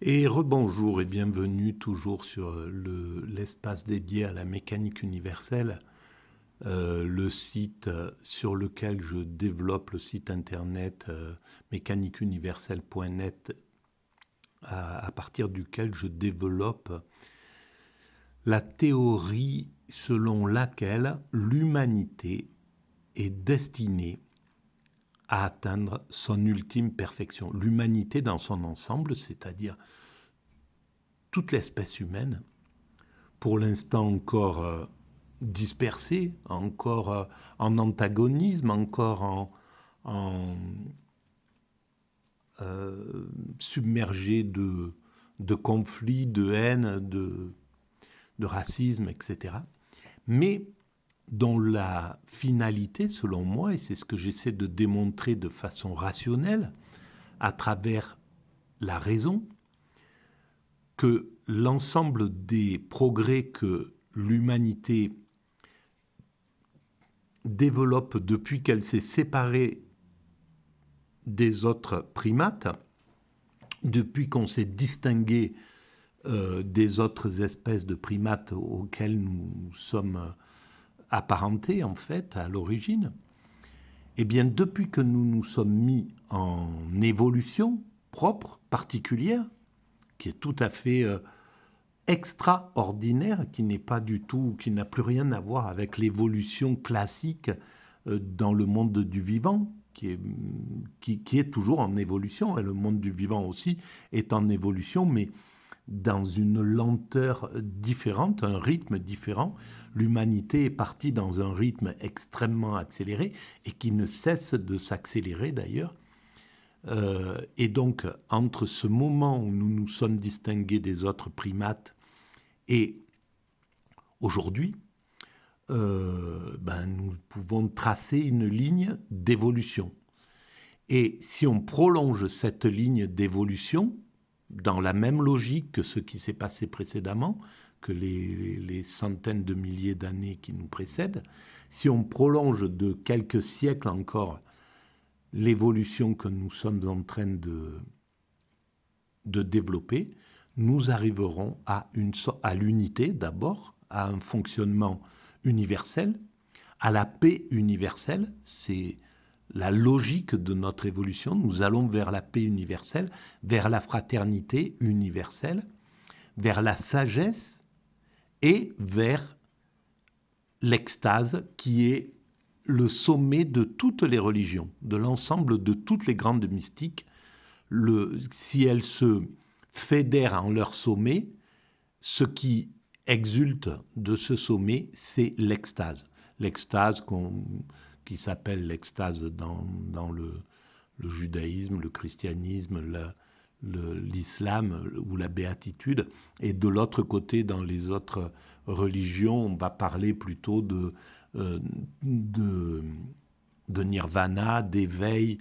Et rebonjour et bienvenue toujours sur l'espace dédié à la mécanique universelle, le site sur lequel je développe le site internet mécaniqueuniverselle.net à partir duquel je développe la théorie selon laquelle l'humanité est destinée à atteindre son ultime perfection. L'humanité dans son ensemble, c'est-à-dire toute l'espèce humaine, pour l'instant encore dispersée, encore en antagonisme, encore en submergée de conflits, de haine, de racisme, etc. Mais dont la finalité, selon moi, et c'est ce que j'essaie de démontrer de façon rationnelle, à travers la raison, que l'ensemble des progrès que l'humanité développe depuis qu'elle s'est séparée des autres primates, depuis qu'on s'est distingué des autres espèces de primates auxquelles nous sommes apparentés en fait à l'origine, eh bien depuis que nous nous sommes mis en évolution propre, particulière, qui est tout à fait extraordinaire, qui n'est pas du tout, qui n'a plus rien à voir avec l'évolution classique dans le monde du vivant, qui est toujours en évolution, et le monde du vivant aussi est en évolution, mais dans une lenteur différente, un rythme différent. L'humanité est partie dans un rythme extrêmement accéléré, et qui ne cesse de s'accélérer d'ailleurs. Et donc, entre ce moment où nous nous sommes distingués des autres primates et aujourd'hui, nous pouvons tracer une ligne d'évolution. Et si on prolonge cette ligne d'évolution, dans la même logique que ce qui s'est passé précédemment, que les centaines de milliers d'années qui nous précèdent, si on prolonge de quelques siècles encore l'évolution que nous sommes en train de développer, nous arriverons à l'unité d'abord, à un fonctionnement universel, à la paix universelle. C'est la logique de notre évolution. Nous allons vers la paix universelle, vers la fraternité universelle, vers la sagesse et vers l'extase qui est le sommet de toutes les religions, de l'ensemble de toutes les grandes mystiques. Si elles se fédèrent en leur sommet, ce qui exulte de ce sommet, c'est l'extase. L'extase qui s'appelle l'extase dans le judaïsme, le christianisme, l'islam ou la béatitude. Et de l'autre côté, dans les autres religions, on va parler plutôt de nirvana, d'éveil,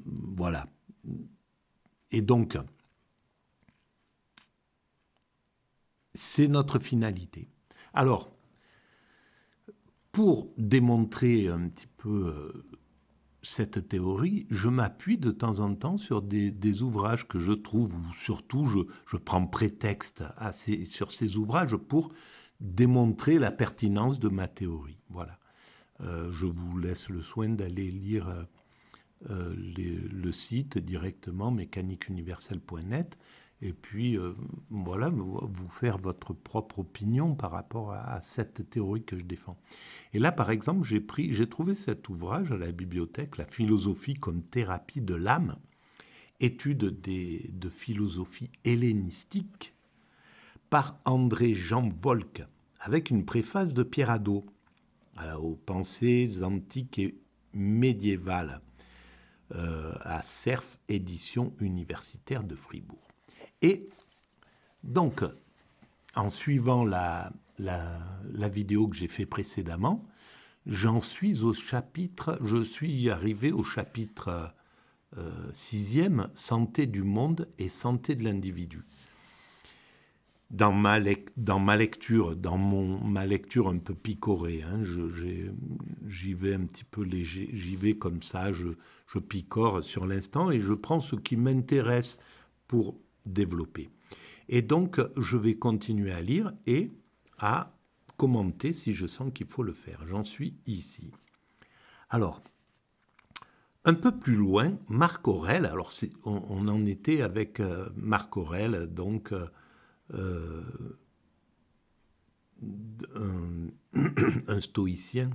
voilà. Et donc, c'est notre finalité. Alors, pour démontrer un petit peu cette théorie, je m'appuie de temps en temps sur des ouvrages que je trouve, ou surtout je prends prétexte sur ces ouvrages pour démontrer la pertinence de ma théorie. Voilà. Je vous laisse le soin d'aller lire le site directement, mécaniqueuniverselle.net, et puis voilà, vous faire votre propre opinion par rapport à cette théorie que je défends. Et là, par exemple, j'ai trouvé cet ouvrage à la bibliothèque, La philosophie comme thérapie de l'âme, étude de philosophie hellénistique, par André-Jean Volk, avec une préface de Pierre Hadot, aux pensées antiques et médiévales, à Cerf, édition universitaire de Fribourg. Et donc, en suivant la vidéo que j'ai fait précédemment, je suis arrivé au chapitre 6e, santé du monde et santé de l'individu. dans ma lecture, ma lecture un peu picorée, hein, j'y vais un petit peu léger, j'y vais comme ça, je picore sur l'instant et je prends ce qui m'intéresse pour développer. Et donc, je vais continuer à lire et à commenter si je sens qu'il faut le faire. J'en suis ici. Alors, un peu plus loin, Marc Aurèle, alors on en était avec Marc Aurèle, donc euh, un stoïcien.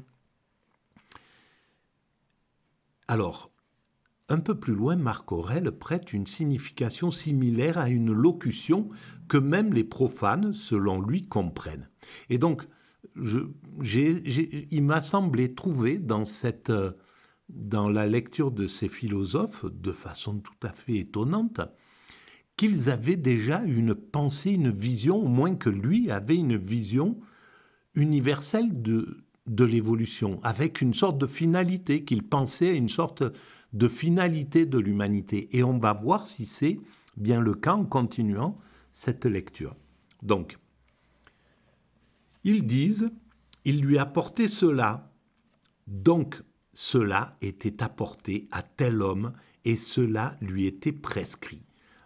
Alors, un peu plus loin, Marc Aurèle prête une signification similaire à une locution que même les profanes, selon lui, comprennent. Et donc, il m'a semblé trouver dans la lecture de ces philosophes, de façon tout à fait étonnante, qu'ils avaient déjà une pensée, une vision, au moins que lui avait une vision universelle de l'évolution, avec une sorte de finalité, qu'il pensait à une sorte de finalité de l'humanité. Et on va voir si c'est bien le cas en continuant cette lecture. Donc, ils disent, il lui apportait cela, donc cela était apporté à tel homme et cela lui était prescrit.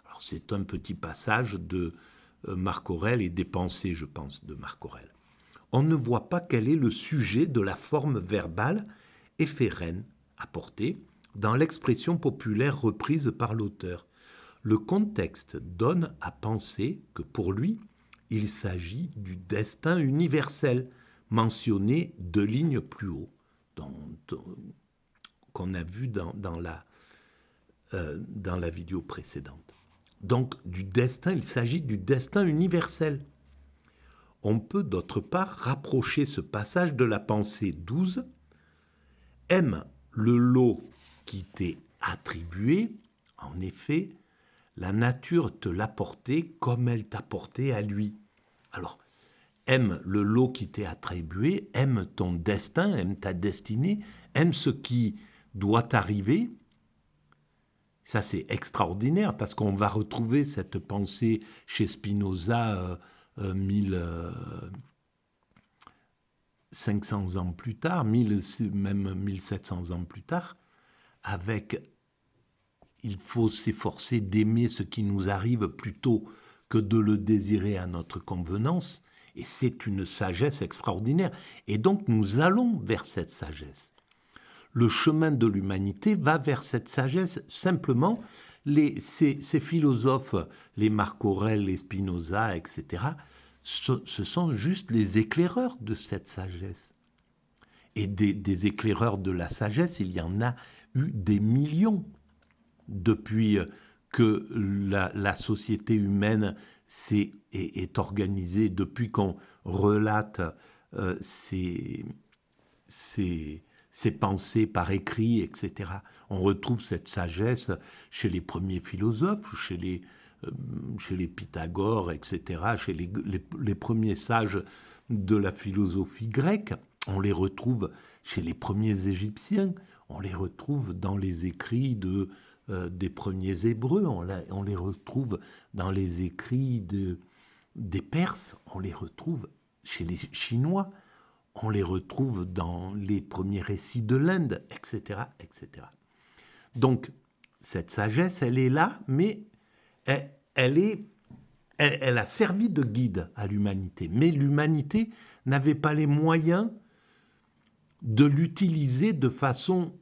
Alors c'est un petit passage de Marc Aurèle et des pensées, je pense, de Marc Aurèle. On ne voit pas quel est le sujet de la forme verbale éphérène apportée dans l'expression populaire reprise par l'auteur. Le contexte donne à penser que pour lui, il s'agit du destin universel mentionné 2 lignes plus haut, qu'on a vu dans la vidéo précédente. Donc, il s'agit du destin universel. On peut d'autre part rapprocher ce passage de la pensée 12. Aime le lot qui t'est attribué. En effet, la nature te l'a porté comme elle t'a porté à lui. Alors, aime le lot qui t'est attribué, aime ton destin, aime ta destinée, aime ce qui doit t'arriver. Ça, c'est extraordinaire parce qu'on va retrouver cette pensée chez Spinoza 1500 ans plus tard, même 1700 ans plus tard, avec « il faut s'efforcer d'aimer ce qui nous arrive plutôt que de le désirer à notre convenance ». Et c'est une sagesse extraordinaire. Et donc nous allons vers cette sagesse. Le chemin de l'humanité va vers cette sagesse. Simplement, ces philosophes, les Marc Aurèle, les Spinoza, etc., ce sont juste les éclaireurs de cette sagesse. Et des éclaireurs de la sagesse, il y en a eu des millions depuis que la société humaine est organisée, depuis qu'on relate ses pensées par écrit, etc. On retrouve cette sagesse chez les premiers philosophes, chez les Pythagore, etc., chez les premiers sages de la philosophie grecque. On les retrouve chez les premiers Égyptiens, on les retrouve dans les écrits des premiers Hébreux, on les retrouve dans les écrits des Perses, on les retrouve chez les Chinois, on les retrouve dans les premiers récits de l'Inde, etc., etc. Donc, cette sagesse, elle est là, mais elle a servi de guide à l'humanité. Mais l'humanité n'avait pas les moyens de l'utiliser de façon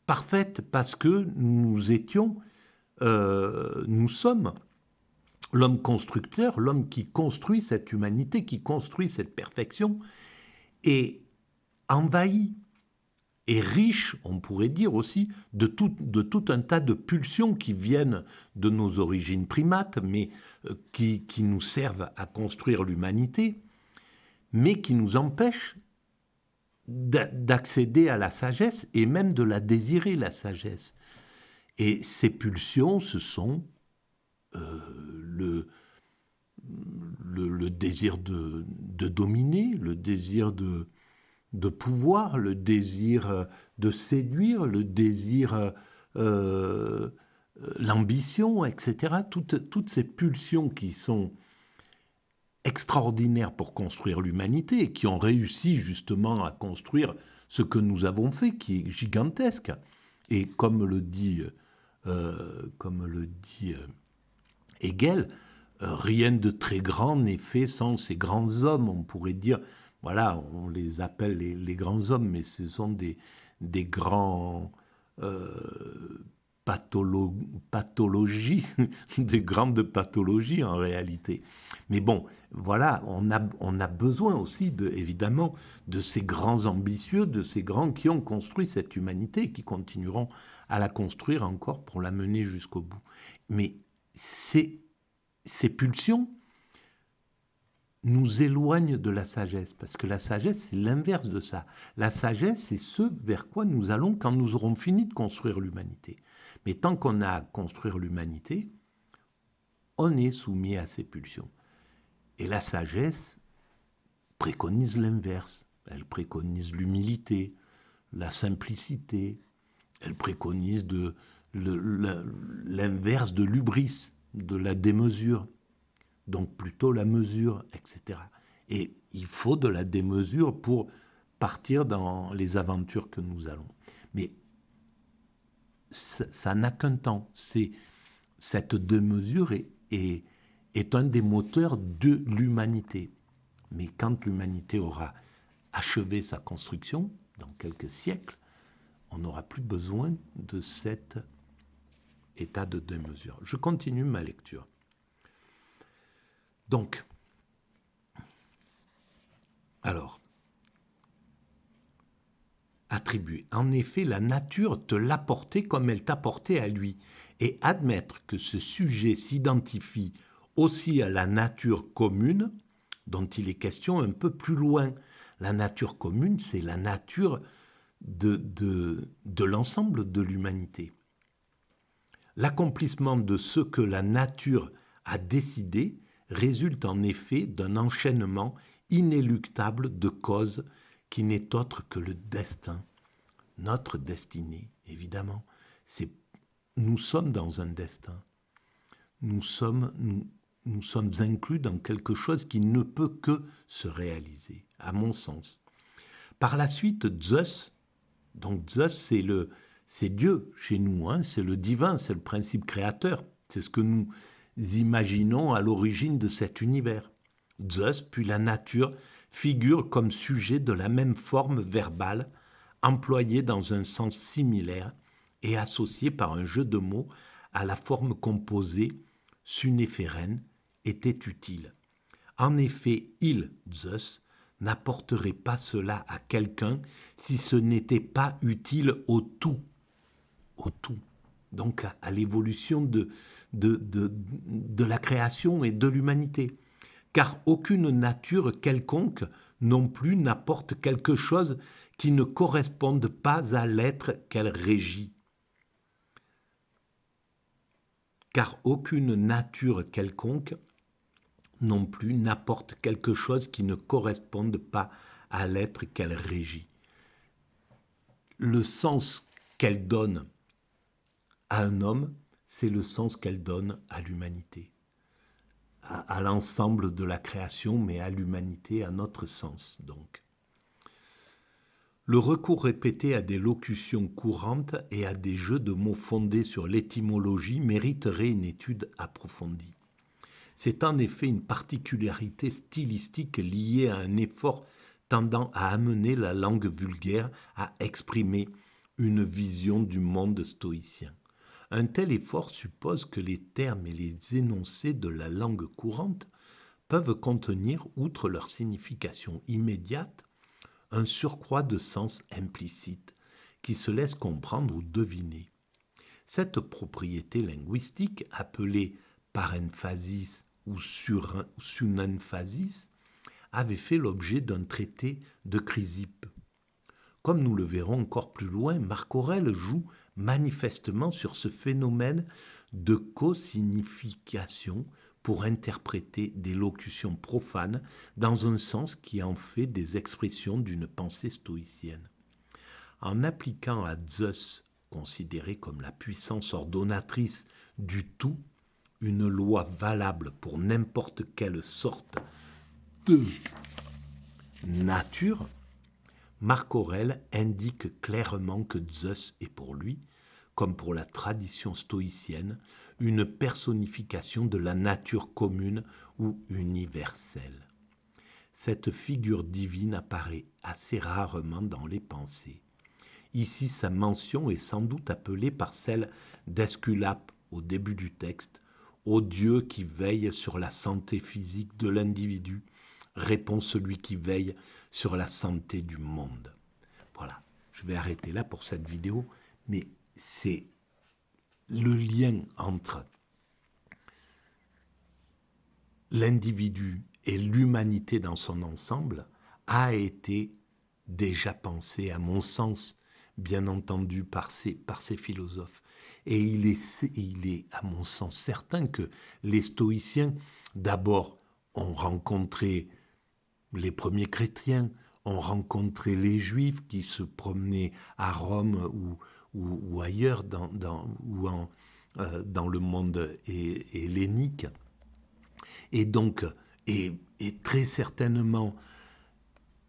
parfaite parce que nous sommes l'homme constructeur, l'homme qui construit cette humanité, qui construit cette perfection, est envahi et riche, on pourrait dire aussi, de tout un tas de pulsions qui viennent de nos origines primates, mais qui nous servent à construire l'humanité, mais qui nous empêchent d'accéder à la sagesse et même de la désirer, la sagesse. Et ces pulsions, ce sont le désir de dominer, le désir de pouvoir, le désir de séduire, le désir, l'ambition, etc. Toutes ces pulsions qui sont extraordinaires pour construire l'humanité, qui ont réussi justement à construire ce que nous avons fait, qui est gigantesque. Et comme le dit Hegel, rien de très grand n'est fait sans ces grands hommes. On pourrait dire, voilà, on les appelle les grands hommes, mais ce sont des grands pathologies, des grandes pathologies en réalité. Mais bon, voilà, on a besoin aussi, évidemment, de ces grands ambitieux, de ces grands qui ont construit cette humanité et qui continueront à la construire encore pour la mener jusqu'au bout. Mais ces pulsions nous éloignent de la sagesse, parce que la sagesse, c'est l'inverse de ça. La sagesse, c'est ce vers quoi nous allons quand nous aurons fini de construire l'humanité. Mais tant qu'on a à construire l'humanité, on est soumis à ces pulsions. Et la sagesse préconise l'inverse. Elle préconise l'humilité, la simplicité. Elle préconise l'inverse de l'hubris, de la démesure. Donc plutôt la mesure, etc. Et il faut de la démesure pour partir dans les aventures que nous allons. Mais ça n'a qu'un temps. Cette démesure est un des moteurs de l'humanité. Mais quand l'humanité aura achevé sa construction, dans quelques siècles, on n'aura plus besoin de cet état de démesure. Je continue ma lecture. Donc, alors, attribuer. En effet, la nature te l'a porté comme elle t'a porté à lui. Et admettre que ce sujet s'identifie aussi à la nature commune, dont il est question un peu plus loin. La nature commune, c'est la nature de l'ensemble de l'humanité. L'accomplissement de ce que la nature a décidé résulte en effet d'un enchaînement inéluctable de causes qui n'est autre que le destin, notre destinée, évidemment. Nous sommes dans un destin. Nous sommes inclus dans quelque chose qui ne peut que se réaliser, à mon sens. Par la suite, Zeus, donc Zeus, c'est Dieu chez nous, hein, c'est le divin, c'est le principe créateur, c'est ce que nous imaginons à l'origine de cet univers. Zeus, puis la nature, figurent comme sujet de la même forme verbale, employée dans un sens similaire et associée par un jeu de mots à la forme composée sunéphérène, était utile. En effet, il, Zeus, n'apporterait pas cela à quelqu'un si ce n'était pas utile au tout. Au tout. Donc à l'évolution de la création et de l'humanité. Car aucune nature quelconque non plus n'apporte quelque chose qui ne corresponde pas à l'être qu'elle régit. Car aucune nature quelconque non plus n'apporte quelque chose qui ne corresponde pas à l'être qu'elle régit. Le sens qu'elle donne à un homme, c'est le sens qu'elle donne à l'humanité, à l'ensemble de la création, mais à l'humanité, à notre sens, donc. Le recours répété à des locutions courantes et à des jeux de mots fondés sur l'étymologie mériterait une étude approfondie. C'est en effet une particularité stylistique liée à un effort tendant à amener la langue vulgaire à exprimer une vision du monde stoïcien. Un tel effort suppose que les termes et les énoncés de la langue courante peuvent contenir, outre leur signification immédiate, un surcroît de sens implicite qui se laisse comprendre ou deviner. Cette propriété linguistique, appelée paremphasis ou sunemphasis, avait fait l'objet d'un traité de Chrysippe. Comme nous le verrons encore plus loin, Marc Aurèle joue manifestement sur ce phénomène de co-signification pour interpréter des locutions profanes dans un sens qui en fait des expressions d'une pensée stoïcienne. En appliquant à Zeus, considéré comme la puissance ordonnatrice du tout, une loi valable pour n'importe quelle sorte de nature, Marc Aurèle indique clairement que Zeus est pour lui, comme pour la tradition stoïcienne, une personnification de la nature commune ou universelle. Cette figure divine apparaît assez rarement dans les pensées. Ici, sa mention est sans doute appelée par celle d'Esculape au début du texte, « Ô Dieu qui veille sur la santé physique de l'individu, répond celui qui veille sur la santé du monde. » Voilà, je vais arrêter là pour cette vidéo, mais c'est le lien entre l'individu et l'humanité dans son ensemble a été déjà pensé, à mon sens, bien entendu, par ces philosophes. Et il est, à mon sens, certain que les stoïciens, d'abord, ont rencontré les premiers chrétiens, ont rencontré les juifs qui se promenaient à Rome ou ailleurs dans le monde hellénique. Et donc, et très certainement,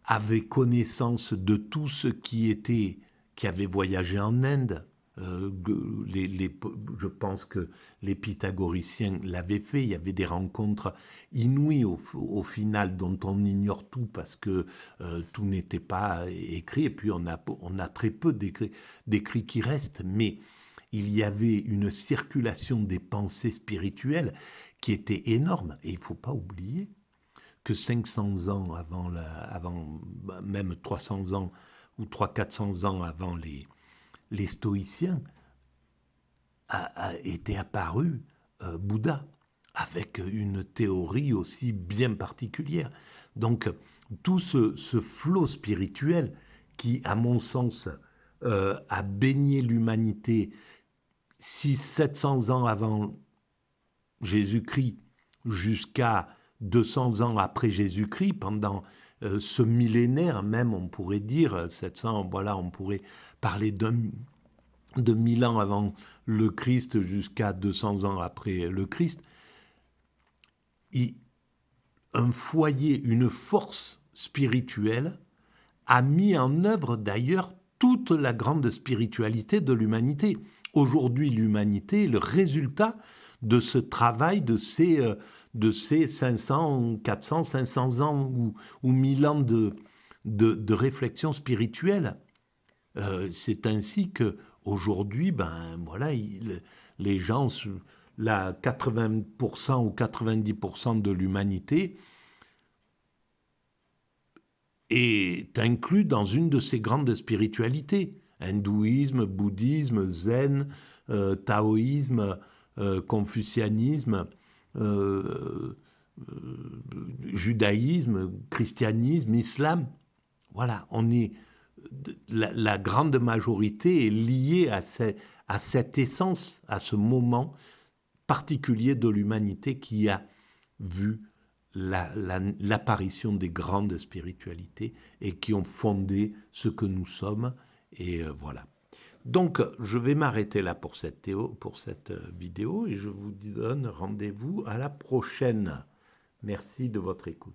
avaient connaissance de tout ce qui avait voyagé en Inde. Je pense que les pythagoriciens l'avaient fait. Il y avait des rencontres inouïes au final, dont on ignore tout parce que tout n'était pas écrit. Et puis on a très peu d'écrits qui restent. Mais il y avait une circulation des pensées spirituelles qui était énorme. Et il ne faut pas oublier que 500 ans avant même 300 ans ou 300-400 ans avant les stoïciens, était apparu Bouddha, avec une théorie aussi bien particulière. Donc, tout ce flot spirituel qui, à mon sens, a baigné l'humanité 600-700 ans avant Jésus-Christ jusqu'à 200 ans après Jésus-Christ, pendant ce millénaire même, on pourrait dire, 700, voilà, on pourrait parler de 1000 ans avant le Christ jusqu'à 200 ans après le Christ, un foyer, une force spirituelle a mis en œuvre d'ailleurs toute la grande spiritualité de l'humanité. Aujourd'hui, l'humanité est le résultat de ce travail, de ces 500, 400, 500 ans ou 1000 ans de réflexion spirituelle. C'est ainsi que aujourd'hui, voilà, les gens, 80% ou 90% de l'humanité est inclus dans une de ces grandes spiritualités. Hindouisme, bouddhisme, zen, taoïsme, confucianisme, judaïsme, christianisme, islam. Voilà, la grande majorité est liée à cette essence, à ce moment particulier de l'humanité qui a vu l'apparition des grandes spiritualités et qui ont fondé ce que nous sommes. Et voilà. Donc, je vais m'arrêter là pour cette vidéo et je vous donne rendez-vous à la prochaine. Merci de votre écoute.